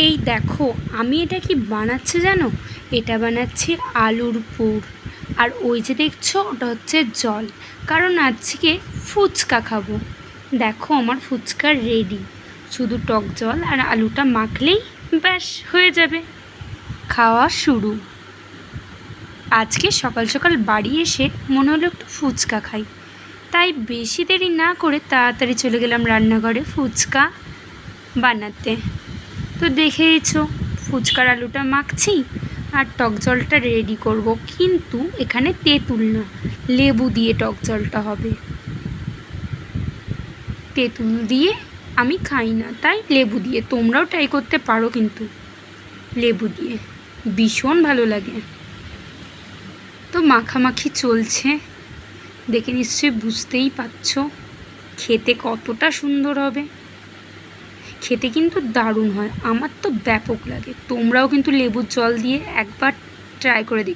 এই দেখো আমি এটা কি বানাচ্ছি জানো? এটা বানাচ্ছি আলুর পুর। আর ওই যে দেখছো ওটা হচ্ছে জল, কারণ আজকে ফুচকা খাবো। দেখো আমার ফুচকা রেডি, শুধু টক জল আর আলুটা মাখলেই ব্যাস হয়ে যাবে। খাওয়া শুরু। আজকে সকাল সকাল বাড়ি এসে মনে হলো একটু ফুচকা খাই, তাই বেশি দেরি না করে তাড়াতাড়ি চলে গেলাম রান্নাঘরে ফুচকা বানাতে। তো দেখেইছো ফুচকার আলুটা মাখছি আর টক জলটা রেডি করব, কিন্তু এখানে তেঁতুল না, লেবু দিয়ে টক জলটা হবে। তেঁতুল দিয়ে আমি খাই না, তাই লেবু দিয়ে। তোমরাও ট্রাই করতে পারো কিন্তু লেবু দিয়ে, ভীষণ ভালো লাগে। তো মাখামাখি চলছে, দেখে নিশ্চয়ই বুঝতেই পারছো খেতে কতটা সুন্দর হবে। খেতে কিন্তু দারুণ হয়, আমার তো ব্যাপক লাগে। তোমরাও কিন্তু লেবুর জল দিয়ে একবার ট্রাই করে দেখো।